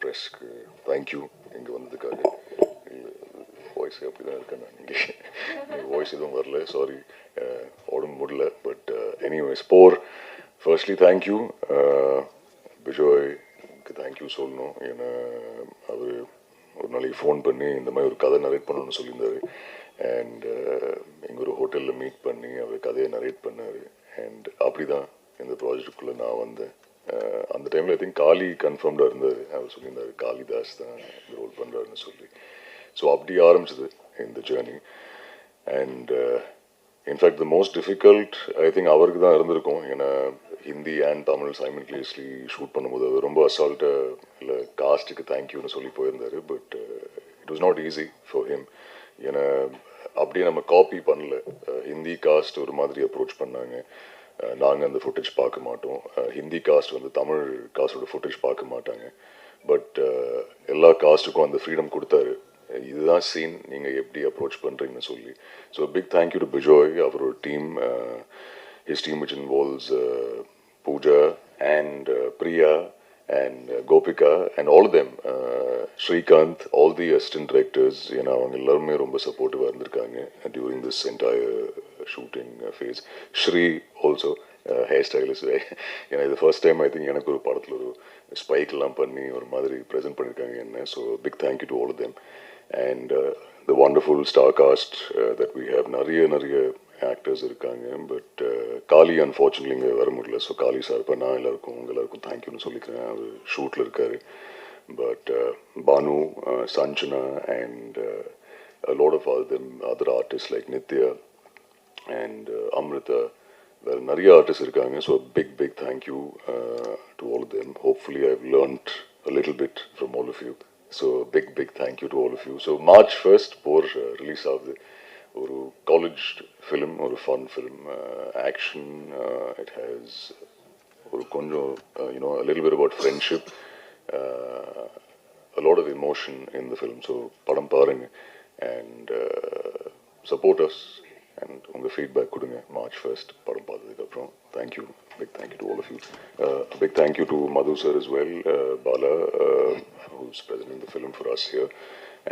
ப்ரெஸ்க்கு thank you இங்கே வந்ததுக்காக. Voice அப்படி தான் இருக்கேன் நான். இங்கே வாய்ஸ் எதுவும் வரல, சாரி, உடம்பு முடியல. But anyways firstly thank you. பிஜோய்க்கு தேங்க்யூ சொல்லணும். ஏன்னா அவர் ஒரு நாளைக்கு ஃபோன் பண்ணி இந்த மாதிரி ஒரு கதை நரேட் பண்ணணும்னு சொல்லியிருந்தார். அண்ட் இங்கே ஒரு ஹோட்டலில் மீட் பண்ணி அவர் கதையை நரேட் பண்ணார். அண்ட் அப்படி தான் இந்த ப்ராஜெக்டுக்குள்ளே நான் வந்தேன். அந்த டைமில் ஐ திங்க் காளி கன்ஃபார்ம்டாக இருந்தார். அவர் சொல்லியிருந்தார் காளிதாஸ் தான் இந்த ரோல் பண்ணுறாருன்னு சொல்லி. ஸோ அப்படி ஆரம்பிச்சது இந்த journey. And in fact the most difficult I think அவருக்கு தான் இருந்திருக்கும். ஏன்னா Hindi and Tamil simultaneously shoot பண்ணும்போது அவர் ரொம்ப அசால்ட்டாக இல்லை காஸ்ட்டுக்கு தேங்க்யூன்னு சொல்லி போயிருந்தார். But it was not easy for him. ஏன்னா அப்படியே நம்ம காப்பி பண்ணல. ஹிந்தி காஸ்ட் ஒரு மாதிரி அப்ரோச் பண்ணாங்க. நாங்கள் அந்த ஃபுட்டேஜ் பார்க்க மாட்டோம். ஹிந்தி காஸ்ட் வந்து தமிழ் காஸ்டோட ஃபுட்டேஜ் பார்க்க மாட்டாங்க. பட் எல்லா காஸ்ட்டுக்கும் அந்த ஃப்ரீடம் கொடுத்தாரு. இதுதான் சீன், நீங்கள் எப்படி அப்ரோச் பண்ணுறீங்கன்னு சொல்லி. So big thank you to Bijoy, அவரோட team, his team which involves Pooja and Priya and Gopika and all of them, Srikanth, all the assistant directors, ஏன்னா அவங்க எல்லாருமே ரொம்ப சப்போர்ட்டிவாக இருந்திருக்காங்க during this entire shooting phase. Shri also, hair stylist. ஏன்னா இது ஃபர்ஸ்ட் டைம் ஐ திங்க் எனக்கு ஒரு படத்தில் ஒரு ஸ்பைக்லாம் பண்ணி ஒரு மாதிரி ப்ரெசென்ட் பண்ணியிருக்காங்க என்ன. So big thank you to all of them. And the wonderful star cast that we have. நிறைய ஆக்டர்ஸ் இருக்காங்க. பட் காளி அன்ஃபார்ச்சுனேட்லி இங்கே வர முடியல. ஸோ காளி சார் இப்போ நான் எல்லாருக்கும் தேங்க்யூன்னு சொல்லிக்கிறேன். அவர் ஷூட்டில் இருக்கார். But Bhanu, Sanjana and lot of other artist like Nithya and Amrita, வேறு நிறைய ஆர்டிஸ்ட் இருக்காங்க. So big thank you to all of them. Hopefully I have learnt a little bit from all of you. So big thank you to all of you. So March 1st release ஆகுது. ஒரு college film, ஒரு fun film, action. It has ஒரு கொஞ்சம் you know a little bit about friendship, a lot of emotion in the film. So படம் பாருங்க and support us and உங்கள் feedback கொடுங்க March 1st படம் பார்த்ததுக்கப்புறம். Thank you, big thank you to all of you. A big thank you to Madhu sir as well, Bala, who's present in the film for us here,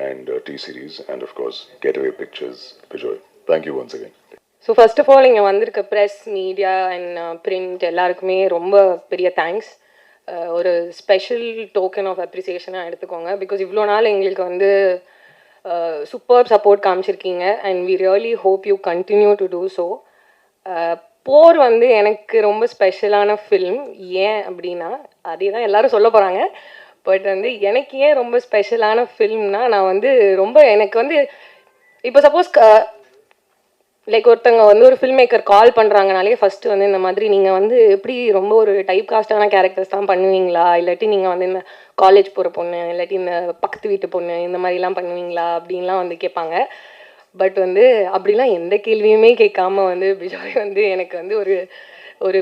and T-Series, and of course Getaway Pictures, Bejoy. Thank you once again. So first of all, இங்கே வந்திருக்க press, media and print எல்லாருக்குமே ரொம்ப பெரிய thanks. ஒரு special token of அப்ரிசியேஷனாக எடுத்துக்கோங்க. Because இவ்வளோ நாள் எங்களுக்கு வந்து சூப்பர் சப்போர்ட் காமிச்சிருக்கீங்க. And we really hope you continue to do so. போர் வந்து எனக்கு ரொம்ப ஸ்பெஷலான ஃபில்ம். ஏன் அப்படின்னா அதே தான் எல்லோரும் சொல்ல போகிறாங்க. பட் வந்து எனக்கு ஏன் ரொம்ப ஸ்பெஷலான ஃபில்ம்னா, நான் வந்து ரொம்ப எனக்கு வந்து இப்போ சப்போஸ் லைக் ஒருத்தங்க வந்து ஒரு ஃபில்ம் மேக்கர் கால் பண்ணுறாங்கனாலே ஃபஸ்ட்டு வந்து இந்த மாதிரி நீங்கள் வந்து எப்படி ரொம்ப ஒரு டைப் காஸ்டான கேரக்டர்ஸ் தான் பண்ணுவீங்களா, இல்லாட்டி நீங்கள் வந்து இந்த காலேஜ் போகிற பொண்ணு, இல்லாட்டி இந்த பக்கத்து வீட்டு பொண்ணு, இந்த மாதிரிலாம் பண்ணுவீங்களா அப்படின்லாம் வந்து கேட்பாங்க. பட் வந்து அப்படிலாம் எந்த கேள்வியுமே கேட்காம வந்து பிஜாய் வந்து எனக்கு வந்து ஒரு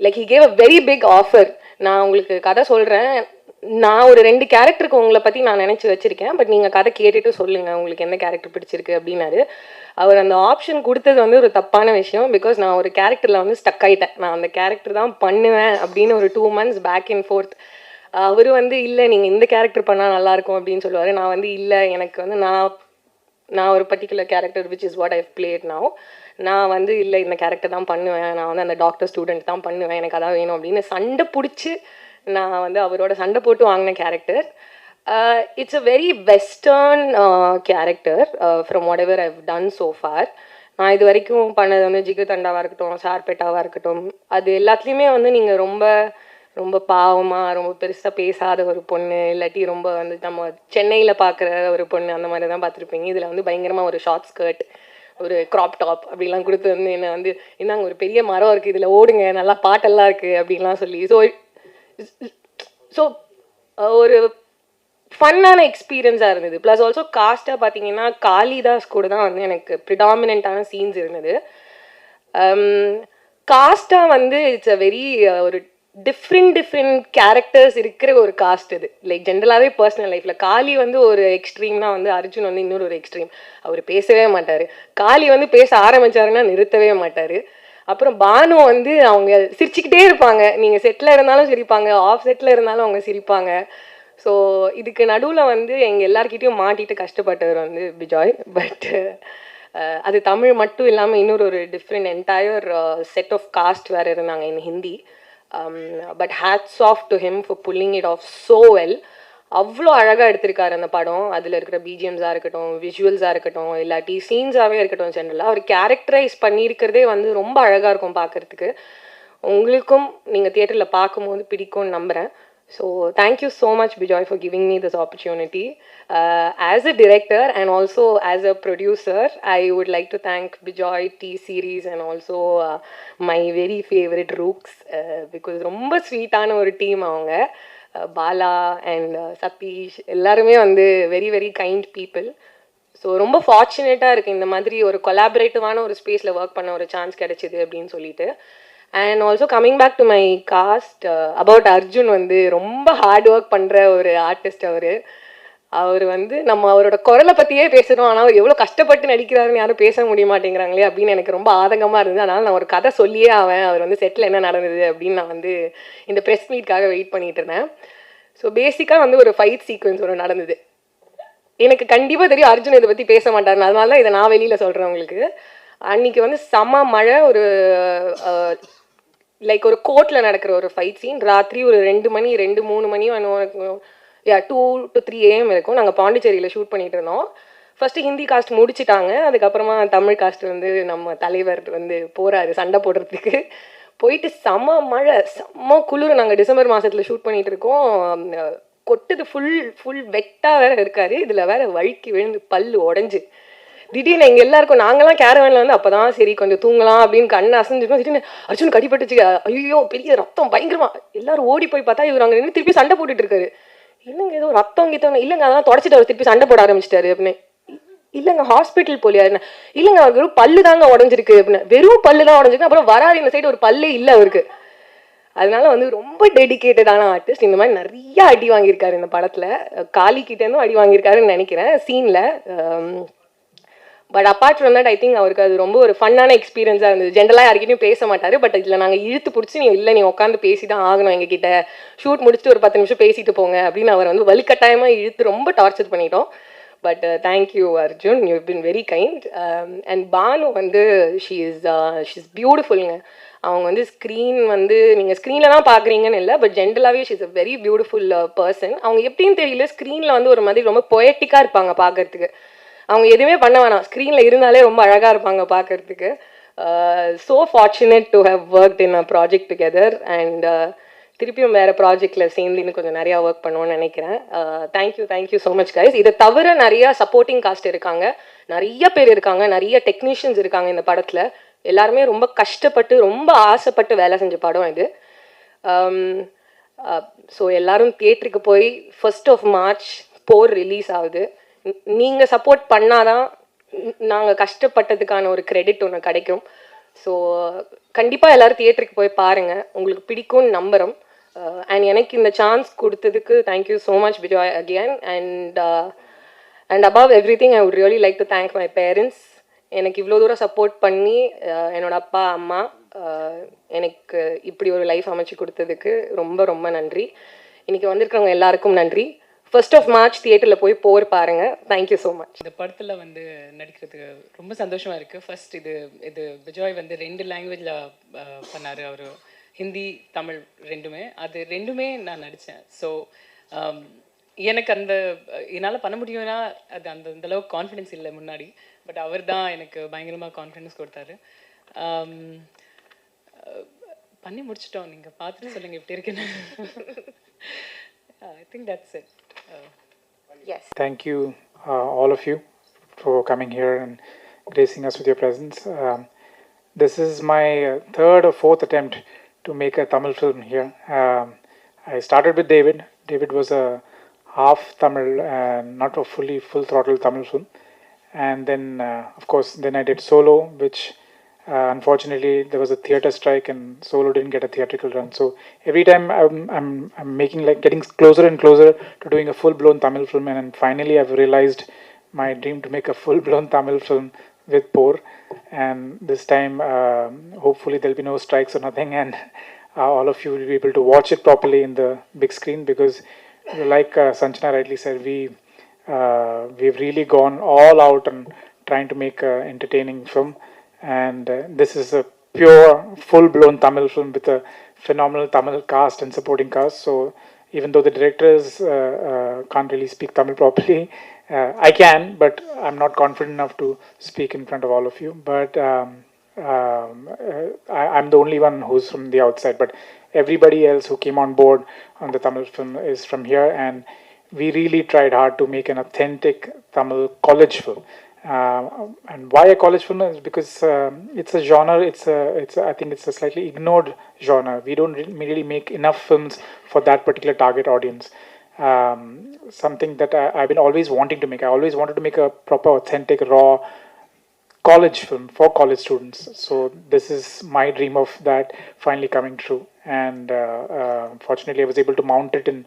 like he gave a very big offer. நான் உங்களுக்கு கதை சொல்கிறேன், நான் ஒரு 2 கேரக்டருக்கு உங்களை பற்றி நான் நினச்சி வச்சுருக்கேன், பட் நீங்கள் கதை கேட்டுட்டு சொல்லுங்கள் உங்களுக்கு எந்த கேரக்டர் பிடிச்சிருக்கு அப்படின்னாரு. அவர் அந்த ஆப்ஷன் கொடுத்தது வந்து ஒரு தப்பான விஷயம். பிகாஸ் நான் ஒரு கேரக்டரில் வந்து ஸ்டக் ஆகிட்டேன். நான் அந்த கேரக்டர் தான் பண்ணுவேன் அப்படின்னு ஒரு 2 months பேக் அண்ட் ஃபோர்த். அவர் வந்து இல்லை நீங்கள் இந்த கேரக்டர் பண்ணால் நல்லாயிருக்கும் அப்படின்னு சொல்லுவார். நான் வந்து இல்லை, எனக்கு வந்து நான் ஒரு particular character which is what I plate now. நான் வந்து இல்லை இந்த கேரக்டர் தான் பண்ணுவேன், நான் வந்து அந்த டாக்டர் ஸ்டூடெண்ட் தான் பண்ணுவேன், எனக்கு அதான் வேணும் அப்படின்னு சண்டை பிடிச்சி நான் வந்து அவரோட சண்டை போட்டு வாங்கின character. It's a very western character from what ever I've done so for. நான் இது வரைக்கும் பண்ணது வந்து ஜிகர்தண்டாவாக இருக்கட்டும், சார்பேட்டாவாக இருக்கட்டும், அது எல்லாத்துலேயுமே வந்து நீங்கள் ரொம்ப ரொம்ப பாவமாக, ரொம்ப பெருசாக பேசாத ஒரு பொண்ணு, இல்லாட்டி ரொம்ப வந்து நம்ம சென்னையில் பார்க்குற ஒரு பொண்ணு, அந்த மாதிரி தான் பார்த்துருப்பீங்க. இதில் வந்து பயங்கரமாக ஒரு ஷார்ட் ஸ்கர்ட், ஒரு க்ராப் டாப் அப்படிலாம் கொடுத்து வந்து என்னை வந்து இந்தாங்க ஒரு பெரிய மரம் இருக்குது, இதில் ஓடுங்க, நல்லா பாட்டெல்லாம் இருக்குது அப்படின்லாம் சொல்லி ஸோ ஒரு ஃபன்னான எக்ஸ்பீரியன்ஸாக இருந்தது. ப்ளஸ் ஆல்சோ காஸ்ட்டாக பார்த்தீங்கன்னா காளிதாஸ் கூட தான் வந்து எனக்கு ப்ரிடாமினண்ட்டான சீன்ஸ் இருந்தது. காஸ்ட்டாக வந்து இட்ஸ் அ வெரி ஒரு டிஃப்ரெண்ட் கேரக்டர்ஸ் இருக்கிற ஒரு காஸ்ட் இது. லைக் ஜென்ரலாகவே பர்சனல் லைஃப்பில் காளி வந்து ஒரு எக்ஸ்ட்ரீம்னா வந்து அர்ஜுன் வந்து இன்னொரு ஒரு எக்ஸ்ட்ரீம். அவர் பேசவே மாட்டார். காளி வந்து பேச ஆரம்பித்தாருன்னா நிறுத்தவே மாட்டார். அப்புறம் பானு வந்து அவங்க சிரிச்சுக்கிட்டே இருப்பாங்க. நீங்கள் செட்டில் இருந்தாலும் சிரிப்பாங்க, ஆஃப் செட்டில் இருந்தாலும் அவங்க சிரிப்பாங்க. ஸோ இதுக்கு நடுவில் வந்து எங்கள் எல்லாருக்கிட்டையும் மாட்டிட்டு கஷ்டப்பட்டவர் வந்து பிஜாய். பட் அது தமிழ் மட்டும் இல்லாமல் இன்னொரு ஒரு different entire set of cast வேறு இருந்தாங்க in Hindi. But hats off to him for pulling it off so well. அவ்வளோ அழகாக எடுத்திருக்காரு அந்த படம். அதில் இருக்கிற பிஜிஎம்ஸாக இருக்கட்டும், விஷுவல்ஸாக இருக்கட்டும், இல்லாட்டி சீன்ஸாகவே இருக்கட்டும், ஜென்ரலாக அவர் கேரக்டரைஸ் பண்ணியிருக்கிறதே வந்து ரொம்ப அழகாக இருக்கும் பார்க்குறதுக்கு. உங்களுக்கும் நீங்கள் தியேட்டரில் பார்க்கும்போது பிடிக்கும்னு நம்புகிறேன். So thank you so much Bijoy for giving me this opportunity. As a director and also as a producer, I would like to thank Bejoy T-Series and also my very favorite Rooks, because ரொம்ப ஸ்வீட்டான ஒரு team அவங்க. Bala and Satish எல்லாருமே வந்து very very kind people. So ரொம்ப ஃபார்ச்சுனேட்டாக இருக்குது இந்த மாதிரி ஒரு கொலாபரேட்டிவான ஒரு ஸ்பேஸில் ஒர்க் பண்ண ஒரு சான்ஸ் கிடைச்சிது அப்படின்னு சொல்லிட்டு. And also coming back to my cast, about Arjun வந்து ரொம்ப ஹார்ட் ஒர்க் பண்ணுற ஒரு ஆர்டிஸ்ட் அவர் வந்து நம்ம அவரோட குரலை பற்றியே பேசுகிறோம், ஆனால் அவர் எவ்வளோ கஷ்டப்பட்டு நடிக்கிறாருன்னு யாரும் பேச முடிய மாட்டேங்கிறாங்களே அப்படின்னு எனக்கு ரொம்ப ஆதங்கமாக இருந்தது. அதனால் நான் ஒரு கதை சொல்லியே அவர் வந்து செட்டில் என்ன நடந்தது அப்படின்னு நான் வந்து இந்த ப்ரெஸ் மீட்காக வெயிட் பண்ணிட்டு இருந்தேன். ஸோ பேசிக்காக வந்து ஒரு ஃபைட் சீக்வன்ஸ் ஒன்று நடந்தது. எனக்கு கண்டிப்பாக தெரியும் அர்ஜுன் இதை பற்றி பேச மாட்டாருன்னு, அதனால தான் இதை நான் வெளியில் சொல்கிறேன் உங்களுக்கு. அன்றைக்கி வந்து செம மழை, ஒரு லைக் ஒரு கோர்ட்டில் நடக்கிற ஒரு ஃபைட் சீன். ராத்திரி ஒரு 2-3 மணியும் 2 to 3 AM இருக்கும். நாங்கள் பாண்டிச்சேரியில் ஷூட் பண்ணிகிட்டு இருந்தோம். ஃபஸ்ட்டு ஹிந்தி காஸ்ட் முடிச்சிட்டாங்க. அதுக்கப்புறமா தமிழ் காஸ்ட் வந்து நம்ம தலைவர் வந்து போகிறாரு சண்டை போடுறதுக்கு. போயிட்டு செம்ம மழை, செம்ம குளிர். நாங்கள் டிசம்பர் மாதத்தில் ஷூட் பண்ணிகிட்டு இருக்கோம். கொட்டுது, ஃபுல் வெட்டாக வேறு இருக்கார். இதில் வேறு வழுக்கி விழுந்து பல்லு உடஞ்சி திடீர்னு எங்கள் எல்லாருக்கும், நாங்களாம் கேரவனில் வந்து அப்போ தான் சரி கொஞ்சம் தூங்கலாம் அப்படின்னு கண்ணை அசைஞ்சிருக்கோம். திடீர்னு அர்ஜுன் கடிப்பட்டுச்சு, ஐயோ பெரிய ரத்தம் பயங்கரமா. எல்லாரும் ஓடி போய் பார்த்தா இவர் அங்கே நின்று திருப்பி சண்டை போட்டுட்டு இருக்காரு. இல்லைங்க ஏதோ ரத்தம் கீத்தம், இல்லைங்க அதெல்லாம் தொடச்சிட்டு அவர் திருப்பி சண்டை போட ஆரம்பிச்சிட்டாரு அப்படின்னு. இல்லைங்க ஹாஸ்பிட்டல் போலியா? இல்லைங்க அவர் வெறும் பல்லு தாங்க உடஞ்சிருக்கு அப்படின்னு. வெறும் பல்லு தான் உடஞ்சிருக்கு. அப்புறம் வராது இந்த சைடு ஒரு பல்லே இல்லை அவருக்கு. அதனால வந்து ரொம்ப டெடிக்கேட்டடான ஆர்டிஸ்ட். இந்த மாதிரி நிறைய அடி வாங்கியிருக்காரு இந்த படத்தில். காலிக்கிட்டேருந்தும் அடி வாங்கியிருக்காருன்னு நினைக்கிறேன் சீனில். But apart from that I think அவருக்கு அது ரொம்ப ஒரு ஃபன்னான எக்ஸ்பீரியன்ஸாக இருந்தது. ஜென்ரலாக யார்கிட்டையும் பேச மாட்டார். பட் இதில் நாங்கள் இழுத்து பிடிச்சி நீ உட்காந்து பேசி தான் ஆகணும் எங்ககிட்ட, ஷூட் முடிச்சுட்டு ஒரு 10 நிமிஷம் பேசிட்டு போங்க அப்படின்னு அவர் வந்து வலுக்கட்டாயமாக இழுத்து ரொம்ப டார்ச்சர் பண்ணிட்டோம். But thank you Arjun, you been very kind. And Bhanu வந்து ஷீ இஸ் பியூட்டிஃபுல்லுங்க. அவங்க வந்து ஸ்க்ரீன் வந்து நீங்கள் ஸ்க்ரீனில் தான் பார்க்குறீங்கன்னு இல்லை, பட் ஜென்ரலாகவே she is a very beautiful person. அவங்க எப்படின்னு தெரியல, ஸ்க்ரீனில் வந்து ஒரு மாதிரி ரொம்ப பொயட்டிக்காக இருப்பாங்க பார்க்கறதுக்கு. அவங்க எதுவுமே பண்ண வேணாம், ஸ்க்ரீனில் இருந்தாலே ரொம்ப அழகாக இருப்பாங்க பார்க்கறதுக்கு. So fortunate to have worked in a project together. அண்ட் திருப்பியும் வேறு ப்ராஜெக்டில் சேர்ந்து இன்னும் கொஞ்சம் நிறையா ஒர்க் பண்ணுவோன்னு நினைக்கிறேன். Thank you so much guys. இதை தவிர நிறையா சப்போர்ட்டிங் காஸ்ட் இருக்காங்க, நிறைய பேர் இருக்காங்க, நிறைய டெக்னீஷியன்ஸ் இருக்காங்க இந்த படத்தில். எல்லாருமே ரொம்ப கஷ்டப்பட்டு ரொம்ப ஆசைப்பட்டு வேலை செஞ்ச படம் இது. ஸோ எல்லோரும் தியேட்டருக்கு போய் 1 March போர் ரிலீஸ் ஆகுது. நீங்கள் சப்போர்ட் பண்ணாதான் நாங்கள் கஷ்டப்பட்டதுக்கான ஒரு கிரெடிட் ஒன்று கிடைக்கும். ஸோ கண்டிப்பாக எல்லோரும் தியேட்டருக்கு போய் பாருங்கள், உங்களுக்கு பிடிக்கும்னு நம்புகிறோம். அண்ட் எனக்கு இந்த சான்ஸ் கொடுத்ததுக்கு thank you so much Bijoy again. And above every thing I would really like to thank my parents. எனக்கு இவ்வளோ தூரம் சப்போர்ட் பண்ணி என்னோடய அப்பா அம்மா எனக்கு இப்படி ஒரு லைஃப் அமைச்சு கொடுத்ததுக்கு ரொம்ப ரொம்ப நன்றி. இன்றைக்கி வந்திருக்கிறவங்க எல்லாருக்கும் நன்றி. 1 March தியேட்டரில் போய் போர் பாருங்கள். Thank you so much. இந்த படத்தில் வந்து நடிக்கிறதுக்கு ரொம்ப சந்தோஷமாக இருக்குது. ஃபர்ஸ்ட் இது பிஜாய் வந்து 2 லாங்குவேஜில் பண்ணார். அவர் ஹிந்தி தமிழ் ரெண்டுமே, அது ரெண்டுமே நான் நடித்தேன். ஸோ எனக்கு என்னால் பண்ண முடியும்னா அது அந்தளவுக்கு கான்ஃபிடென்ஸ் இல்லை முன்னாடி. பட் அவர் தான் எனக்கு பயங்கரமாக கான்ஃபிடென்ஸ் கொடுத்தாரு. பண்ணி முடிச்சிட்டோம், நீங்கள் பார்த்துட்டு சொல்லுங்கள் எப்படி இருக்குன்னு. I think that's it. Yes. Thank you, all of you, for coming here and gracing us with your presence. This is my 3rd or 4th attempt to make a Tamil film here. I started with David. David was a half Tamil, not a full throttle Tamil film. And then, of course, then I did Solo, which unfortunately there was a theatre strike and Solo didn't get a theatrical run. So every time I'm making, like, getting closer and closer to doing a full-blown Tamil film, and then finally I've realized my dream to make a full-blown Tamil film with Por. And this time hopefully there'll be no strikes or nothing, and all of you will be able to watch it properly in the big screen, because like Sanchana rightly said, we've really gone all out on trying to make an entertaining film, and this is a pure, full-blown Tamil film with a phenomenal Tamil cast and supporting cast. So even though the directors can't really speak Tamil properly, I can, but I'm not confident enough to speak in front of all of you. But I'm the only one who's from the outside, but everybody else who came on board on the Tamil film is from here, and we really tried hard to make an authentic Tamil college film. And why a college film is because it's a genre. I think it's a slightly ignored genre. We don't really make enough films for that particular target audience. Something that I've been always wanting to make. I always wanted to make a proper, authentic, raw college film for college students. So this is my dream of that finally coming true. And fortunately, I was able to mount it in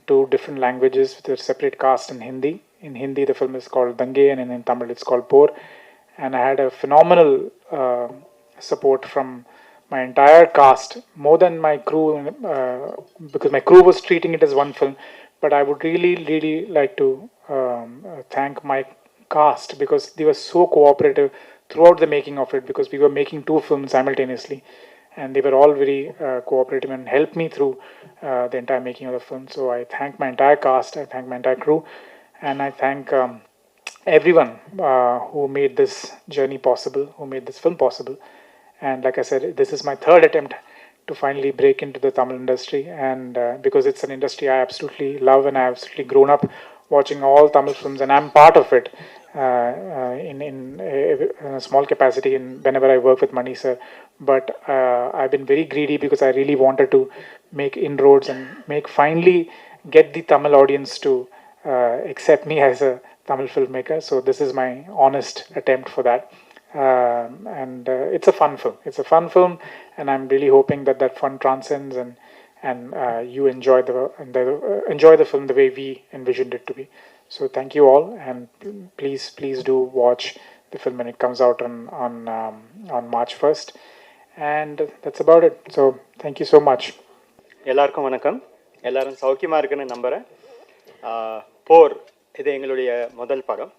2 different languages with a separate cast in Hindi. In Hindi, the film is called Dange, and in Tamil, it's called Por. And I had a phenomenal support from my entire cast, more than my crew, because my crew was treating it as one film. But I would really, really like to thank my cast because they were so cooperative throughout the making of it, because we were making 2 films simultaneously, and they were all very cooperative and helped me through the entire making of the film. So I thank my entire cast, I thank my entire crew, and I thank everyone who made this journey possible, who made this film possible. And like I said, this is my 3rd attempt to finally break into the Tamil industry, and because it's an industry I absolutely love, and I absolutely grown up watching all Tamil films, and I'm part of it in a small capacity in whenever I work with Mani sir. But I've been very greedy because I really wanted to make inroads and finally get the Tamil audience to accept me as a Tamil filmmaker. So this is my honest attempt for that. And it's a fun film. It's a fun film, and I'm really hoping that fun transcends and you enjoy the film the way we envisioned it to be. So thank you all, and please do watch the film when it comes out on March 1st. And that's about it. So thank you so much. எல்லாருக்கும் வணக்கம். எல்லாரும் சௌக்கியமாக இருக்குன்னு நம்புகிறேன். போர் இது எங்களுடைய முதல் படம்.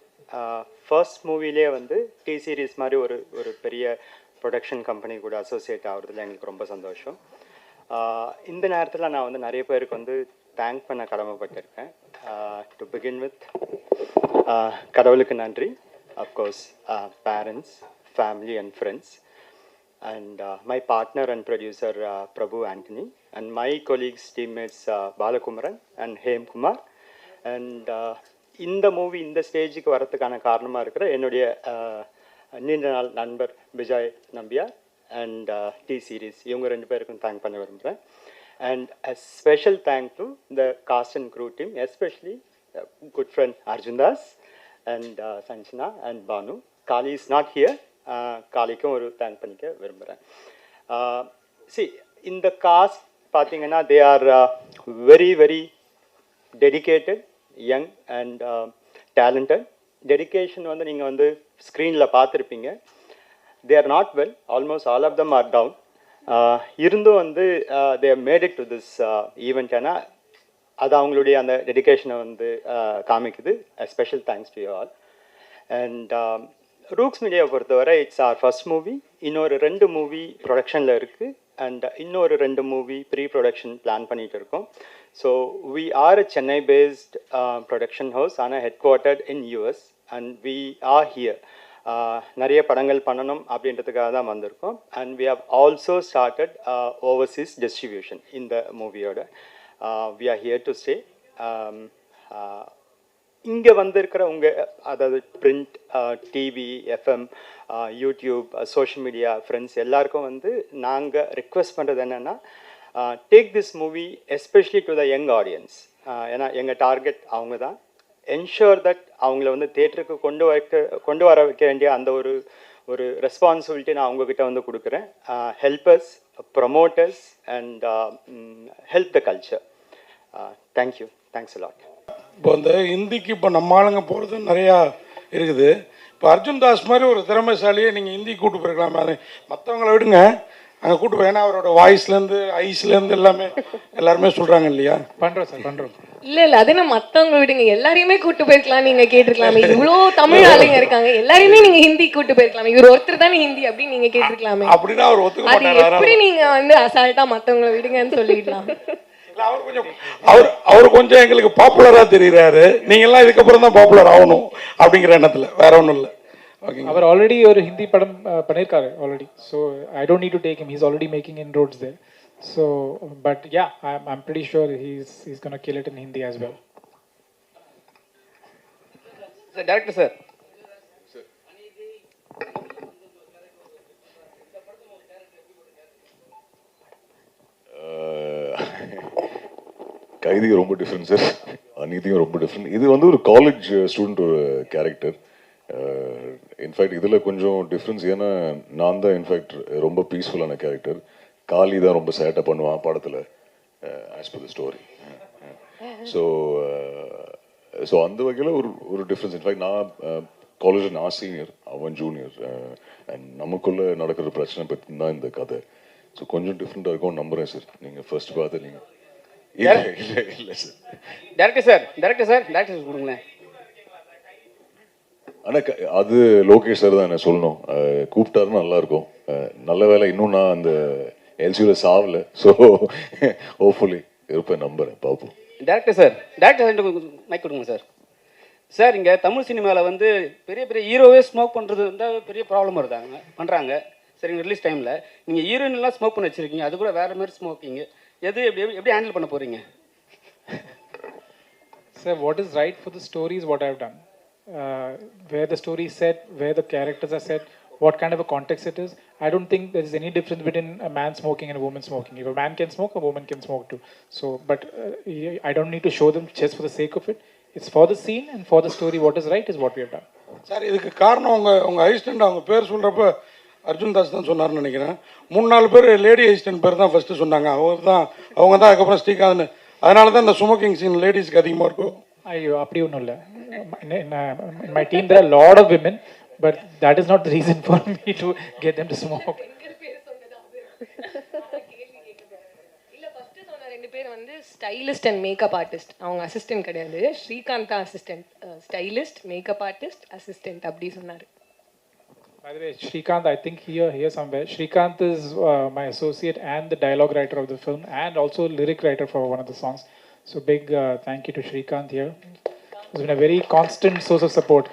ஃபர்ஸ்ட் மூவிலே வந்து டி சீரீஸ் மாதிரி ஒரு பெரிய ப்ரொடக்ஷன் கம்பெனி கூட அசோசியேட் ஆகிறதுல எங்களுக்கு ரொம்ப சந்தோஷம். இந்த நேரத்தில் நான் வந்து நிறைய பேருக்கு வந்து தேங்க் பண்ண கடமைப்பட்டிருக்கேன். டு பிகின் வித் கடவுளுக்கு நன்றி, of course parents, family and friends, and my partner and producer Prabhu Anthony, and my colleagues, teammates Balakumaran and Hem Kumar. And இந்த மூவி இந்த ஸ்டேஜுக்கு வரதுக்கான காரணமாக இருக்கிற என்னுடைய நீண்ட நாள் நண்பர் Bijoy Nambiar and T Series, இவங்க 2 பேருக்கும் தேங்க் பண்ண விரும்புகிறேன். And a special thank to the cast and crew team, especially good friend Arjun and Sanchana and Banu. Kali is not here. காலிக்கும் ஒரு தேங்க் பண்ணிக்க விரும்புகிறேன். இந்த காஸ்ட் பார்த்தீங்கன்னா they are very very dedicated, young and talented. Dedication வந்து நீங்கள் வந்து ஸ்க்ரீனில் பார்த்துருப்பீங்க. They are not well, almost all of them are down. இருந்தும் வந்து they have made it to this event. ஏன்னா அது அவங்களுடைய அந்த டெடிக்கேஷனை வந்து காமிக்குது. Special thanks to you all. And Rooks மீடியாவை பொறுத்தவரை இட்ஸ் ஆர் ஃபர்ஸ்ட் மூவி. இன்னொரு 2 மூவி ப்ரொடக்ஷனில் இருக்குது, அண்ட் இன்னொரு 2 மூவி ப்ரீ ப்ரொடக்ஷன் பிளான் பண்ணிகிட்டு இருக்கோம். So we are a Chennai based production house, ஆனால் head quartered in US, and we are here. நிறைய படங்கள் பண்ணணும் அப்படின்றதுக்காக தான் வந்திருக்கோம். And we have also started overseas distribution இந்த மூவியோட. We are here to stay. இங்கே வந்திருக்கிற அதாவது print, TV, FM, YouTube, social media friends எல்லாருக்கும் வந்து நாங்கள் ரிக்வெஸ்ட் பண்ணுறது என்னென்னா, take this movie especially to the young audience. ஏன்னா எங்கள் டார்கெட் அவங்க தான். என்ஷூர் தட் அவங்கள வந்து தேட்டருக்கு கொண்டு வர வைக்க வேண்டிய அந்த ஒரு ரெஸ்பான்சிபிலிட்டி நான் அவங்கக்கிட்ட வந்து கொடுக்குறேன். Helpers, promoters and help the culture. Thank you. Thanks a lot. இப்போ இந்த ஹிந்திக்கு இப்போ நம்ம ஆளுங்க போகிறது நிறையா இருக்குது. இப்போ அர்ஜுன் தாஸ் மாதிரி ஒரு திறமைசாலியை நீங்கள் ஹிந்தி கூட்டு போயிருக்கலாம். மற்றவங்கள விடுங்க, அங்கே கூட்டு போய், ஏன்னா அவரோட வாய்ஸ்லேருந்து ஐஸ்லேருந்து எல்லாருமே சொல்கிறாங்க இல்லையா? பண்ணுறோம் சார், பண்ணுறோம். இல்ல அது நான் மத்தவங்க விடுங்க, எல்லாரையுமே கூட்டு போயிருக்கலாம், நீங்க கேட்டிருக்கலாமே. இவ்வளோ தமிழ் ஆளுங்க இருக்காங்க, எல்லாரையுமே நீங்க ஹிந்தி கூட்டு போயிருக்கலாமே. இவர் ஒருத்தர் தானே ஹிந்தி அப்படின்னு நீங்க கேட்டிருக்கலாமே. அப்படின்னா அவர் ஒத்துக்க அது மாட்டாரு. எப்படி நீங்க வந்து அசால்ட்டா மத்தவங்களை விடுங்கன்னு சொல்லிடலாம். அவர் கொஞ்சம் எங்களுக்கு பாப்புலரா தெரியுறாரு. நீங்கெல்லாம் இதுக்கப்புறம் தான் பாப்புலர் ஆகணும் அப்படிங்கிற எண்ணத்துல, வேற ஒன்றும் இல்லை. அவர் ஆல்ரெடி ஒரு ஹிந்தி படம் பண்ணியிருக்காரு already. So I don't need to take him. He's already making inroads there. So, but yeah, I'm pretty sure he's gonna kill it in Hindi as well. Sir, director sir. கைதி ரொம்ப different sir, அநீதியும் ரொம்ப different. இது வந்து ஒரு college student ஒரு character. In fact இதில் கொஞ்சம் difference, ஏன்னா நான் தான் இன்ஃபேக்ட் ரொம்ப பீஸ்ஃபுல்லான கேரக்டர். காளி தான் ரொம்ப சேட்டை பண்ணுவான் படத்தில், as per the story. So அந்த வகையில் ஒரு டிஃப்ரென்ஸ். இன்ஃபேக்ட் நான் காலேஜில் நான் சீனியர், அவன் ஜூனியர், அண்ட் நமக்குள்ளே நடக்கிற பிரச்சனை பற்றி தான் இந்த கதை. ஸோ கொஞ்சம் டிஃப்ரெண்ட்டாக இருக்கும் நம்புகிறேன் சார். நீங்கள் ஃபர்ஸ்ட் பார்த்து நீங்கள் இல்லை சார். டேரக்டர் சார் கொடுங்களேன். ஆனால் அது லோகேஷ் சார் தான் என்ன சொல்லணும், கூப்பிட்டாருன்னு நல்லாயிருக்கும். நல்ல வேலை இன்னும் நான் அந்த எல்சியில் சாவல. ஸோ ஹோப்ஃபுல்லி இருப்பேன், நம்புறேன், பார்ப்போம். டேரக்டர் சார் மைக் கொடுங்க சார். சார் இங்கே தமிழ் சினிமாவில் வந்து பெரிய பெரிய ஹீரோவே ஸ்மோக் பண்ணுறது வந்து பெரிய ப்ராப்ளம் பண்ணுறாங்க. சரிங்க, ரிலீஸ் டைமில் நீங்கள் ஹீரோயின்லாம் ஸ்மோக் பண்ணி வச்சுருக்கீங்க, அது கூட வேறு மாதிரி ஸ்மோக்கிங். எப்படி ஹேண்டில் பண்ண போகிறீங்க? Sir, what is right for the story is what I've done. Where the story is set, where the characters are set, what kind of a context it is. I don't think there is any difference between a man smoking and a woman smoking. If a man can smoke, a woman can smoke too. So, but I don't need to show them just for the sake of it. It's for the scene and for the story. What is right is what we have done. Sir, இதுக்கு காரணம் உங்கள் assistant அவங்க பேர் சொல்கிறப்ப அர்ஜுன் தாஸ் தான் சொன்னார்னு நினைக்கிறேன். 3-4 பேர் லேடி அசிஸ்டன்ட் பேர் தான் ஃபஸ்ட்டு சொன்னாங்க. அவங்க தான் அதுக்கப்புறம் ஸ்ரீகாந்த். அதனால தான் இந்த ஸ்மோக்கிங் சீன் லேடிஸ்க்கு அதிகமாக இருக்கும். ஐயோ, அப்படி ஒன்றும் இல்லை. In my team there are a lot of women, but that is not the reason for me to get them to smoke. இல்ல ஃபர்ஸ்ட் சொன்ன 2 பேர் வந்து ஸ்டைலிஸ்ட் அண்ட் மேக்கப் ஆர்டிஸ்ட். அவங்க அசிஸ்டன்ட் கிடையாது. ஸ்ரீகாந்த் தான் assistant. Stylist, makeup artist, assistant அப்படி சொன்னாரு. By the way, Srikanth, I think here somewhere. Srikanth is my associate and the dialogue writer of the film, and also lyric writer for one of the songs. So big thank you to Srikanth here. He's been a very constant source of support.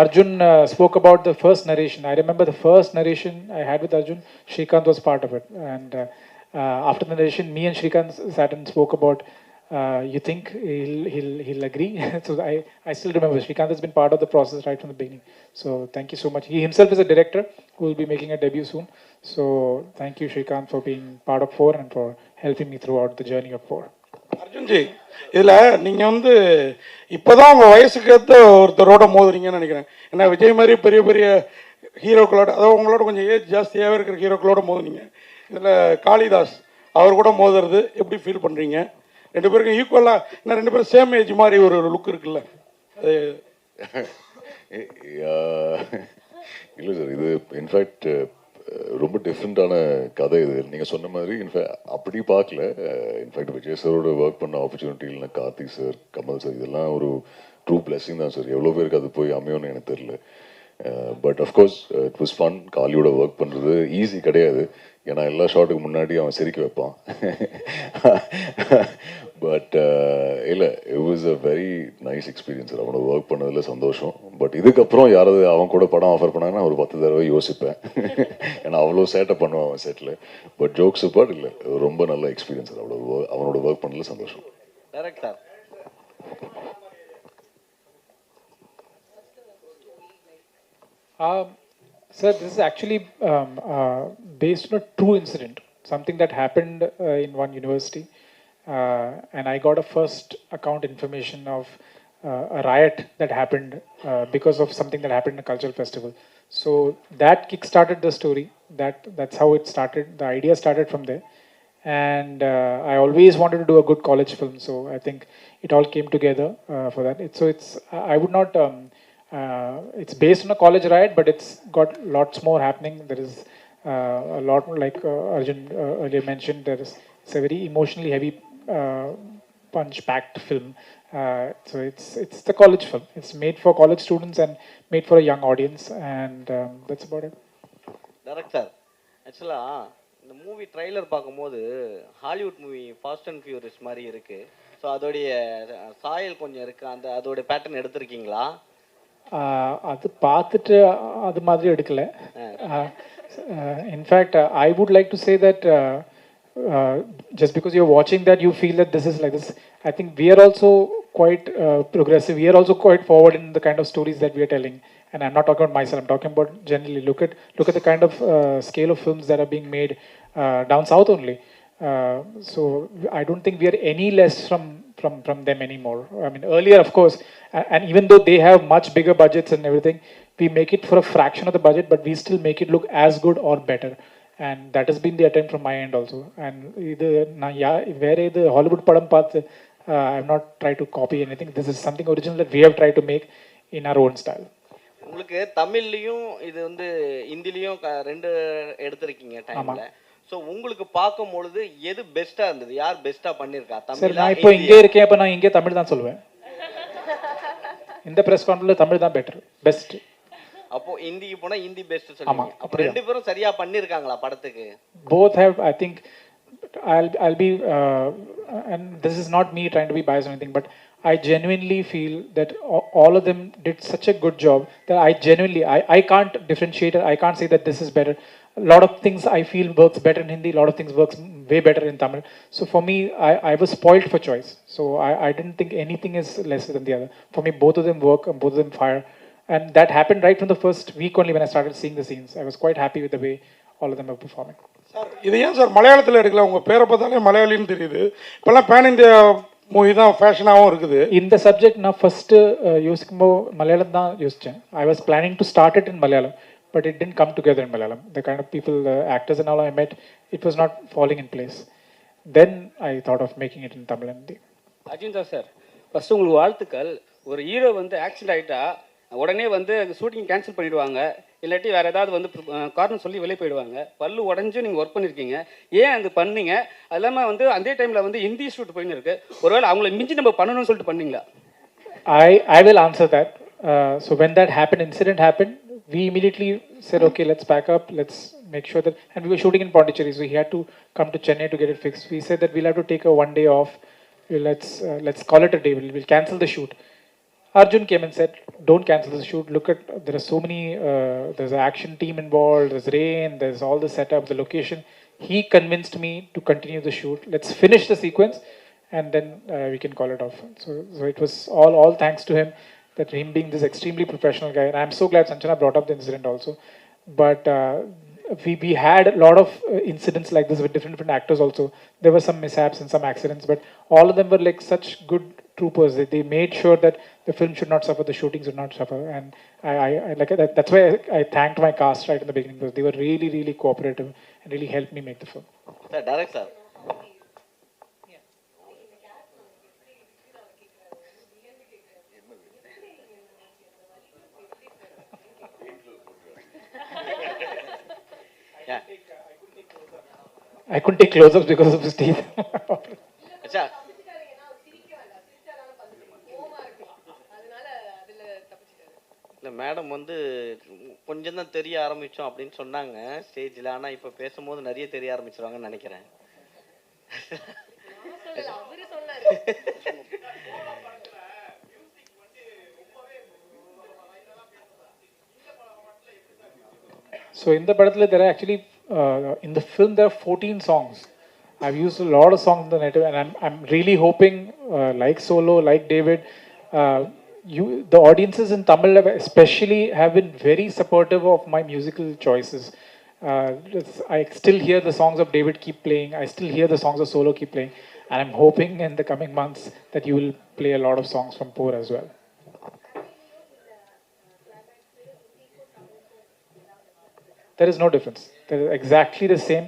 Arjun spoke about the first narration. I remember the first narration I had with Arjun. Srikanth was part of it, and after the narration, me and Srikanth sat and spoke about. You think he'll agree? So I still remember Srikanth has been part of the process right from the beginning. So thank you so much. He himself is a director who will be making a debut soon. So thank you, Srikanth, for being part of 4 and for helping me throughout the journey of 4. அர்ஜுன்ஜி, இதில் நீங்கள் வந்து இப்போ தான் உங்கள் வயசுக்கு ஏற்ற ஒருத்தரோட மோதுறீங்கன்னு நினைக்கிறேன். ஏன்னா விஜய் மாதிரி பெரிய பெரிய ஹீரோக்களோட, அதாவது உங்களோட கொஞ்சம் ஏஜ் ஜாஸ்தியாகவே இருக்கிற ஹீரோக்களோட மோதுனீங்க. இதில் காளிதாஸ் அவர் கூட மோதுறது எப்படி ஃபீல் பண்ணுறீங்க? 2 பேருக்கும் ஈக்குவலாக, இன்னும் 2 பேரும் சேம் ஏஜ் மாதிரி ஒரு லுக் இருக்குல்ல, அது இல்லை சார். இது இன்ஃபேக்ட் ரொம்ப டிஃப்ரெண்ட்டான கதை இது. நீங்கள் சொன்ன மாதிரி இன்ஃபேக்ட் அப்படி பார்க்கல. இன்ஃபேக்ட் விஜய் சாரோட ஒர்க் பண்ண ஆப்பர்ச்சுனிட்டி இல்லைனா கார்த்திக் சார், கமல் சார், இதெல்லாம் ஒரு ட்ரூ பிளெஸிங் தான் சார். எவ்வளோ பேருக்கு அது போய் அமையும்னு எனக்கு தெரியல. But of course it was fun. காலியோட ஒர்க் பண்ணுறது ஈஸி கிடையாது. ஏன்னா எல்லா ஷாட்டுக்கு முன்னாடி அவன் சிரிக்க வைப்பான். பட் இல்லை, it was a very nice experience. அவனோட ஒர்க் பண்ணதில் சந்தோஷம். பட் இதுக்கப்புறம் யாராவது அவன் கூட படம் ஆஃபர் பண்ணாங்கன்னா ஒரு 10 தடவை யோசிப்பேன். ஏன்னா அவ்வளோ சேட்டை பண்ணுவான் அவன் செட்டில். பட் ஜோக்ஸ் பார்ட் இல்லை, ரொம்ப நல்ல எக்ஸ்பீரியன்ஸ். அவனோட ஒர்க் பண்ணதில் சந்தோஷம். Director Sir, this is actually based on a true incident, something that happened in one university. And I got a first account information of a riot that happened because of something that happened in a cultural festival. So that kick-started the story. That's how it started. The idea started from there. And I always wanted to do a good college film. So I think it all came together for that. I would not... it's based on a college riot, but it's got lots more happening. There is A lot like Arjun earlier mentioned, it's a very emotionally heavy, punch-packed film. So it's the college film. It's made for college students and made for a young audience, and that's about it. Director ஆக்சுவலாக இந்த movie trailer பார்க்கும்போது Hollywood movie fast and furious மாதிரி இருக்குது. So அதோடைய சாயல் கொஞ்சம் இருக்குது. அதோடைய பேட்டர்ன் எடுத்திருக்கீங்களா? அது பார்த்துட்டு அது மாதிரி எடுக்கல. In fact I would like to say that just because you're watching that, you feel that this is like this. I think we are also quite progressive. We are also quite forward in the kind of stories that we are telling. And I'm not talking about myself. I'm talking about generally. Look at the kind of scale of films that are being made down south only. So I don't think we are any less from them anymore. I mean, earlier, of course, and even though they have much bigger budgets and everything, we make it for a fraction of the budget, but we still make it look as good or better. And that has been the attempt from my end also. And where the Hollywood padam path, I have not tried to copy anything. This is something original that we have tried to make in our own style. உங்களுக்கு தமிழ்லையும் இது வந்து ஹிந்திலையும் ரெண்டு எடுத்திருக்கீங்க டைம்ல. So உங்களுக்கு பார்க்கும்பொழுது எது பெஸ்ட்டாக இருந்தது? யார் பெஸ்ட்டாக பண்ணியிருக்கா? தமிழ். நான் இப்போ இங்கே இருக்கேன், அப்போ நான் இங்கே தமிழ் தான் சொல்லுவேன். இந்த ப்ரெஸ் கான்ஃபரன்ஸ்ல தமிழ் தான் பெட்டர், பெஸ்ட். அப்போ ஹிந்திக்கு போனா ஹிந்தி பெஸ்ட் சொல்லுங்க. அப்ப ரெண்டு பேரும் சரியா பண்ணிருக்காங்களா படத்துக்கு? Both have, I think, I'll be and this is not me trying to be biased or anything, but I genuinely feel that all of them did such a good job that I can't differentiate it. I can't say that this is better. A lot of things I feel works better in Hindi, a lot of things works way better in Tamil. So for me, I was spoiled for choice. So I didn't think anything is lesser than the other. For me, both of them work and both of them fire. And that happened right from the first week only when I started seeing the scenes. I was quite happy with the way all of them are performing. Sir, இது ஏன் sir மலையாளத்தில் எடுக்கல? உங்கள் பேரை பார்த்தாலே மலையாளின்னு தெரியுது. இப்போல்லாம் pan India movie தான் ஃபேஷனாகவும் இருக்குது. இந்த சப்ஜெக்ட் நான் ஃபஸ்ட்டு யோசிக்கும்போது மலையாளம் தான் யோசித்தேன். I was planning to start it in Malayalam, but it didn't come together in Malayalam. The kind of people, the actors and all I met, it was not falling in place. Then I thought of making it in Tamil and Hindi. Arjun sir, first உங்களுக்கு வாழ்த்துக்கள். ஒரு hero வந்து accident ஆகிட்டா உடனே வந்து shooting cancel பண்ணிவிடுவாங்க, இல்லாட்டி வேறு ஏதாவது வந்து காரணம் சொல்லி வெளியே போயிடுவாங்க. பல்லு உடஞ்சும் நீங்கள் ஒர்க் பண்ணியிருக்கீங்க. ஏன் அது பண்ணீங்க? அது இல்லாமல் வந்து அதே டைமில் வந்து ஹிந்தி ஷூட் போயின்னு இருக்குது. ஒருவேளை அவங்கள மிஞ்சி நம்ம பண்ணணும்னு சொல்லிட்டு பண்ணீங்களா? I will answer that. So when that incident happened, we immediately said, okay, let's pack up, let's make sure that, and we were shooting in Pondicherry, so he had to come to Chennai to get it fixed. We said that we'll have to take a 1 day off. Let's call it a day. We'll cancel the shoot. Arjun came and said, don't cancel the shoot. Look at, there are so many, there's an action team involved, there's rain, there's all the setup, the location. He convinced me to continue the shoot. Let's finish the sequence and then we can call it off. So it was all thanks to him, that him being this extremely professional guy. And I'm so glad Sanchana brought up the incident also. But we had a lot of incidents like this with different actors also. There were some mishaps and some accidents, but all of them were like such good troopers. They made sure that the film should not suffer, the shooting should not suffer. And I like that. That's why I thanked my cast right in the beginning, because they were really, really cooperative and really helped me make the film. Sir, director. Yeah. I couldn't take close-ups because of his teeth. Acha. இல்லை madam வந்து கொஞ்சம் தான் தெரிய ஆரம்பித்தோம் அப்படின்னு சொன்னாங்க ஸ்டேஜில். ஆனால் இப்போ பேசும்போது நிறைய தெரிய ஆரம்பிச்சிருவாங்கன்னு நினைக்கிறேன். So in the Badathla, there are actually, in the film, there are 14 songs. I've used a lot of songs in the native, and I'm really hoping, like Solo, like David, the audiences in Tamil especially have been very supportive of my musical choices. I still hear the songs of David keep playing. I still hear the songs of Solo keep playing. And I'm hoping in the coming months that you will play a lot of songs from Poor as well. There is no difference. They're exactly the same.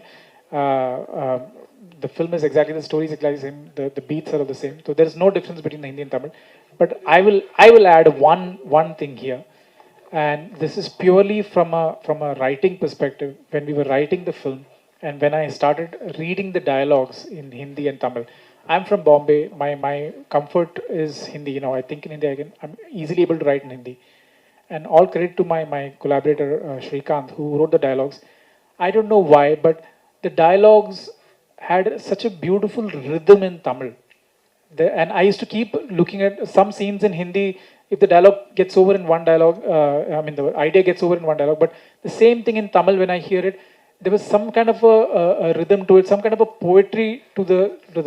The film is exactly, the story is exactly the same. The beats are the same. So there is no difference between the Hindi and Tamil. But I will add one thing here. And this is purely from a writing perspective. When we were writing the film, and when I started reading the dialogues in Hindi and Tamil, I'm from Bombay. My comfort is Hindi. You know, I think in Hindi I'm easily able to write in Hindi. And all credit to my collaborator Shrikant, who wrote the dialogues. I don't know why, but the dialogues had such a beautiful rhythm in Tamil. And I used to keep looking at some scenes in Hindi. If the dialogue gets over in one dialogue, I mean the idea gets over in one dialogue, but the same thing in Tamil when I hear it, there was some kind of a rhythm to it, some kind of a poetry to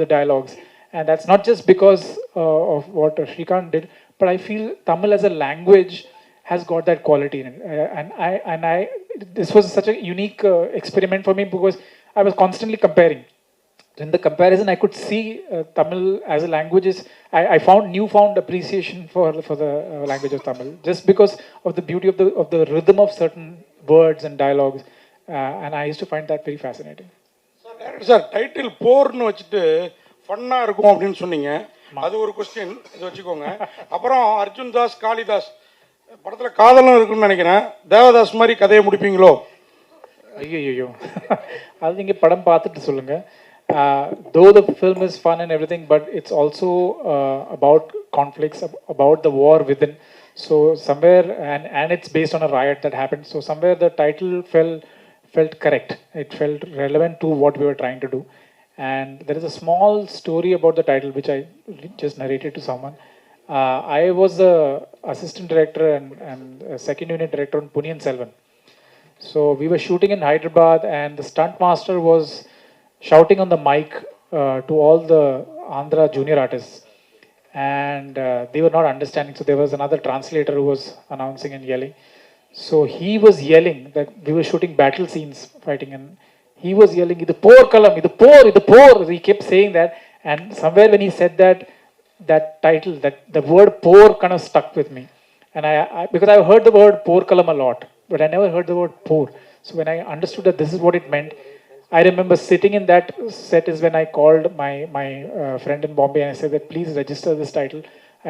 the dialogues, and that's not just because of what Shrikant did, but I feel Tamil as a language has got that quality in it. And I this was such a unique experiment for me because I was constantly comparing. In the comparison, I could see Tamil as a language is. I found newfound appreciation for the language of Tamil just because of the beauty of the rhythm of certain words and dialogues, and I used to find that very fascinating. Sir title போர்னு வச்சுட்டு ஃபன்னாக இருக்கும் அப்படின்னு சொன்னீங்க. அது ஒரு question, இது வச்சுக்கோங்க. அப்புறம் அர்ஜுன் தாஸ் காளிதாஸ் படத்தில் காதலும் இருக்குன்னு நினைக்கிறேன். தேவதாஸ் மாதிரி கதையை முடிப்பீங்களோ? ஐயோ அது நீங்கள் படம் பார்த்துட்டு சொல்லுங்கள். Though the film is fun and everything, but it's also about conflicts, about the war within. So somewhere, and it's based on a riot that happened. So somewhere the title felt correct. It felt relevant to what we were trying to do. And there is a small story about the title which I just narrated to someone. I was the assistant director and second unit director on Punniyan Selvan. So we were shooting in Hyderabad, and the stunt master was shouting on the mic to all the Andhra junior artists, and they were not understanding. So there was another translator who was announcing and yelling. So he was yelling that we were shooting battle scenes, fighting, and he was yelling, "Idu por kalam, idu por." He kept saying that, and somewhere when he said that title, that the word "por" kind of stuck with me, and I because I heard the word "por kalam" a lot, but I never heard the word "por." So when I understood that this is what it meant, I remember sitting in that set is when I called my friend in Bombay and I said that please register this title.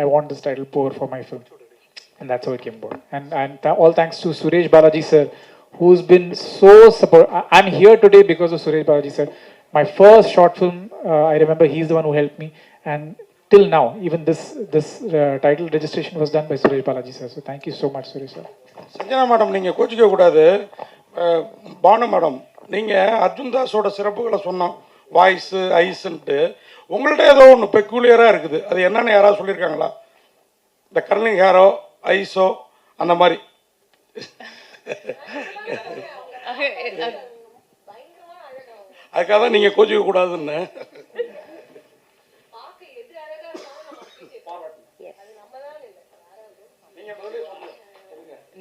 I want this title "Pour" for my film, and that's how it came about. And all thanks to Suresh Balaji sir, who's been so support. I'm here today because of Suresh Balaji sir. My first short film, I remember he's the one who helped me, and till now, even this title registration was done by Suresh Balaji sir. So thank you so much, Suresh sir. Sanjana madam, நீங்கள் கோச்சிக்க கூடாது. Banu madam, நீங்கள் அர்ஜுன் தாஸோட சிறப்புகளை சொன்னோம், voice ஐஸுன்ட்டு. உங்கள்கிட்ட ஏதோ ஒன்று பெக்குலியராக இருக்குது, அது என்னென்னு யாராவது சொல்லியிருக்காங்களா? இந்த கர்லிங் ஹேரோ, ஐஸோ, அந்த மாதிரி. அதுக்காக தான் நீங்கள் கோச்சிக்க கூடாதுன்னு.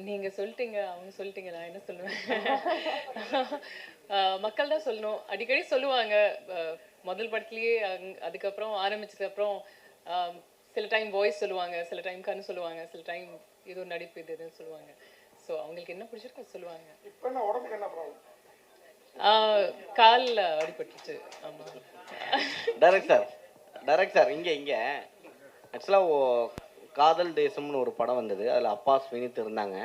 நீங்கள் சொல்லிட்டீங்க, அவங்க சொல்லிட்டீங்க, நான் என்ன சொல்லுவேன்? மக்கள் தான் சொல்லணும். அடிக்கடி சொல்லுவாங்க முதல் படத்துலேயே, அதுக்கப்புறம் ஆரம்பிச்சதுக்கப்புறம் சில டைம் வாய்ஸ் சொல்லுவாங்க, சில டைம் கண்ணு சொல்லுவாங்க, சில டைம் ஏதோ நடிப்பு இது எதுன்னு சொல்லுவாங்க. ஸோ அவங்களுக்கு என்ன பிடிச்சிருக்கோ சொல்லுவாங்க. இப்போ என்ன உடம்புக்கு என்ன ப்ராப்ளம்? காலில் அடிபட்டுச்சு. ஆமாம். டைரக்ட் சார் இங்கே ஆக்சுவலாக காதல் தேசம்னு ஒரு படம் வந்தது, அதில் அப்பாஸ் வினித் இருந்தாங்க.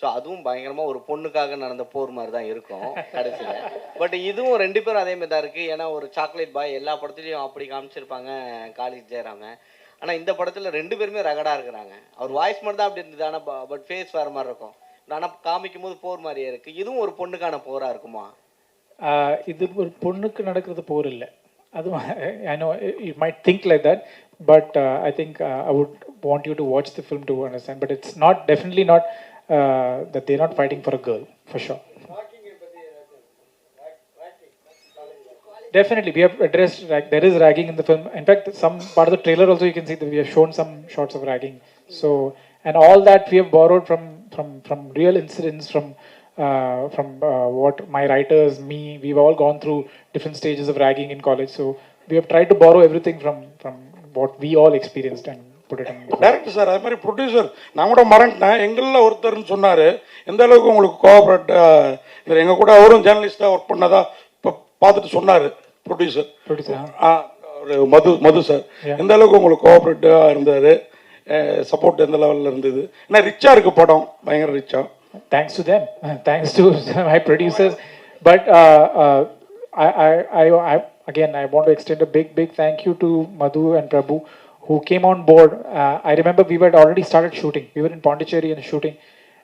ஸோ அதுவும் பயங்கரமாக ஒரு பொண்ணுக்காக நடந்த போர் மாதிரி தான் இருக்கும் கடைசியில். பட் இதுவும் ரெண்டு பேரும் அதே மாதிரி தான் இருக்குது. ஏன்னா ஒரு சாக்லேட் பாய் எல்லா படத்துலையும் அப்படி காமிச்சிருப்பாங்க காலிஸ் ஜெயராம. ஆனால் இந்த படத்தில் ரெண்டு பேருமே ரகடாக இருக்கிறாங்க. அவர் வாய்ஸ் மட்டும் தான் அப்படி இருந்தது, ஆனால் பட் ஃபேஸ் வேறு மாதிரி இருக்கும். ஆனால் காமிக்கும் போது போர் மாதிரியே இருக்குது. இதுவும் ஒரு பொண்ணுக்கான போராக இருக்குமா? இது ஒரு பொண்ணுக்கு நடக்கிறது போர் இல்லை. அதுவும் I know you might think like that, but I think I would want you to watch the film to understand. But it's not, definitely not that they're not fighting for a girl, for sure. Definitely, we have addressed there is ragging in the film. In fact, some part of the trailer also you can see that we have shown some shots of ragging. So, and all that we have borrowed from real incidents, from what my writers, me, we've all gone through different stages of ragging in college. So we have tried to borrow everything from what we all experienced and put it in. Director sir, அது மாதிரி producer நான் கூட மறந்துட்டேன், எங்களில் ஒருத்தர்னு சொன்னார். எந்த அளவுக்கு உங்களுக்கு கோஆப்ரேட், எங்கள் கூட அவரும் ஜேர்னலிஸ்டாக ஒர்க் பண்ணதா இப்போ பார்த்துட்டு சொன்னார் ப்ரொடியூசர். மது சார் எந்த அளவுக்கு உங்களுக்கு கோஆப்ரேட்டிவாக இருந்தார்? சப்போர்ட் எந்த லெவலில் இருந்தது? ஏன்னா ரிச்சாக இருக்குது படம், பயங்கர ரிச்சாக. Thanks to them, thanks to my producers. But again, I want to extend a big thank you to Madhu and Prabhu who came on board. I remember we had already started shooting. We were in Pondicherry and shooting,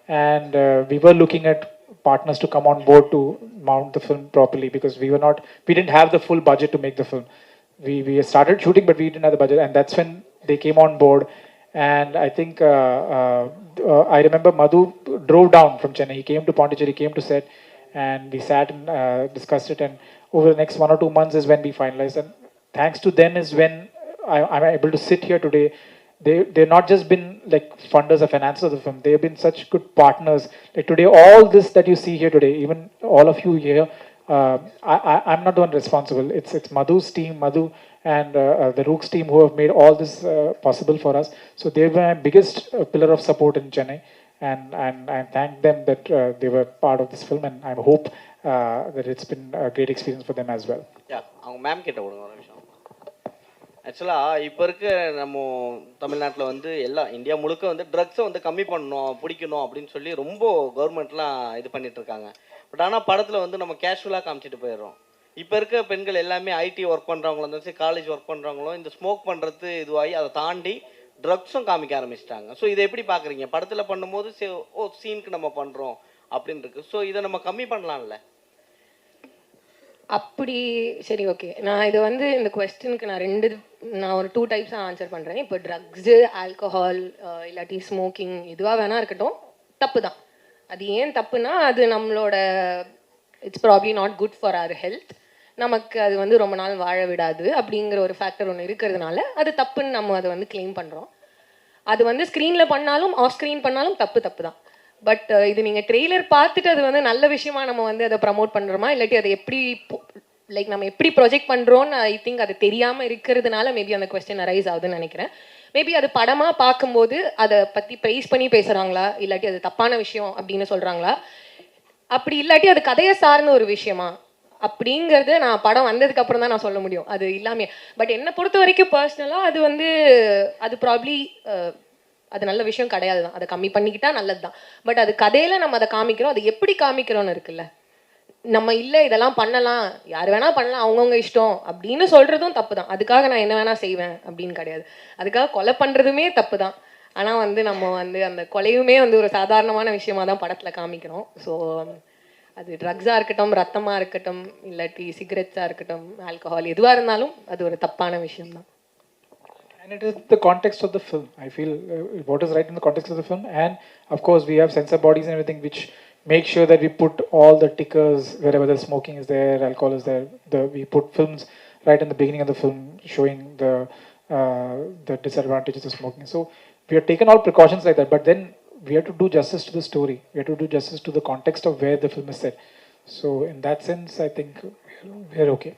and we were looking at partners to come on board to mount the film properly because we didn't have the full budget to make the film. We started shooting, but we didn't have the budget, and that's when they came on board. And I think I remember Madhu drove down from Chennai. He came to Pondicherry, came to set, and we sat and discussed it. And over the next 1 or 2 months is when we finalized. And thanks to them is when I'm able to sit here today. They've not just been like funders or financiers of the film. They have been such good partners. Like today, all this that you see here today, even all of you here, I'm not the one responsible. It's Madhu's team, Madhu and the Rooks team who have made all this possible for us. So they were my biggest pillar of support in Chennai, and I thank them that they were part of this film, and I hope that it's been a great experience for them as well. Yeah, அவங்க ma'am கிட்ட விடுங்க ஒரு நிமிஷம். ஆக்சுவலாக இப்போ இருக்க நம்ம தமிழ்நாட்டில் வந்து இந்தியா முழுக்க வந்து ட்ரக்ஸை வந்து கம்மி பண்ணணும், பிடிக்கணும் அப்படின்னு சொல்லி ரொம்ப கவர்மெண்ட்லாம் இது பண்ணிட்டு இருக்காங்க. பட் ஆனால் படத்தில் வந்து நம்ம கேஷுவலாக காமிச்சிட்டு போயிடுறோம். இப்போ இருக்க பெண்கள் எல்லாமே ஐடி ஒர்க் பண்ணுறவங்களும் இருந்தாலும் சரி, காலேஜ் ஒர்க் பண்ணுறவங்களும் இந்த ஸ்மோக் பண்ணுறது இதுவாகி அதை தாண்டி ட்ரக்ஸும் காமிக்க ஆரம்பிச்சிட்டாங்க. ஸோ இதை எப்படி பார்க்குறீங்க? படத்தில் பண்ணும்போது சீனுக்கு நம்ம பண்ணுறோம் அப்படின்னு இருக்கு. ஸோ இதை நம்ம கம்மி பண்ணலாம்ல? அப்படி சரி, ஓகே. நான் இது வந்து இந்த கொஸ்டினுக்கு நான் ஒரு 2 டைப்ஸாக ஆன்சர் பண்ணுறேன். இப்போ ட்ரக்ஸு, ஆல்கஹால், இல்லாட்டி ஸ்மோக்கிங் இதுவாக வேணா இருக்கட்டும், தப்பு தான். அது ஏன் தப்புனா, அது நம்மளோட it's probably not good for our health. நமக்கு அது வந்து ரொம்ப நாள் வாழ விடாது அப்படிங்கிற ஒரு ஃபேக்டர் ஒன்று இருக்கிறதுனால அது தப்புன்னு நம்ம அதை வந்து கிளைம் பண்ணுறோம். அது வந்து ஸ்க்ரீனில் பண்ணாலும் ஆஃப் ஸ்க்ரீன் பண்ணாலும் தப்பு தான். பட் இது நீங்கள் ட்ரெய்லர் பார்த்துட்டு அது வந்து நல்ல விஷயமா நம்ம வந்து அதை ப்ரமோட் பண்ணுறோமா, இல்லாட்டி அதை எப்படி லைக் நம்ம எப்படி ப்ரொஜெக்ட் பண்ணுறோன்னு ஐ திங்க் அது தெரியாமல் இருக்கிறதுனால மேபி அந்த கொஸ்டின் அரைஸ் ஆகுதுன்னு நினைக்கிறேன். மேபி அது படமாக பார்க்கும்போது அதை பற்றி ப்ரைஸ் பண்ணி பேசுகிறாங்களா, இல்லாட்டி அது தப்பான விஷயம் அப்படின்னு சொல்கிறாங்களா, அப்படி இல்லாட்டி அது கதையை சார்ந்த ஒரு விஷயமா அப்படிங்கிறது நான் படம் வந்ததுக்கு அப்புறம் தான் நான் சொல்ல முடியும். அது இல்லாமே பட் என்னை பொறுத்த வரைக்கும் பர்சனலாக அது வந்து அது ப்ராப்ளி அது நல்ல விஷயம் கிடையாது தான். அதை கம்மி பண்ணிக்கிட்டா நல்லது தான். பட் அது கதையில் நம்ம அதை காமிக்கிறோம், அது எப்படி காமிக்கிறோன்னு இருக்குல்ல. நம்ம இல்லை இதெல்லாம் பண்ணலாம், யார் வேணால் பண்ணலாம், அவங்கவுங்க இஷ்டம் அப்படின்னு சொல்கிறதும் தப்பு தான். அதுக்காக நான் என்ன வேணால் செய்வேன் அப்படின்னு கிடையாது. அதுக்காக கொலை பண்ணுறதுமே தப்பு தான். ஆனால் வந்து நம்ம வந்து அந்த கொலையுமே வந்து ஒரு சாதாரணமான விஷயமா தான் படத்தில் காமிக்கிறோம். ஸோ அது ட்ரக்ஸாக இருக்கட்டும், ரத்தமாக இருக்கட்டும், இல்லாட்டி சிகரெட்ஸாக இருக்கட்டும், ஆல்கஹால் எதுவாக இருந்தாலும் அது ஒரு தப்பான விஷயம்தான். And it is the context of the film. I feel what is right in the context of the film, and of course we have censor bodies and everything which make sure that we put all the tickers wherever the smoking is there, alcohol is there. We put films right in the beginning of the film showing the disadvantages of smoking. So we have taken all precautions like that, but then we have to do justice to the story. We have to do justice to the context of where the film is set. So in that sense, I think we're okay.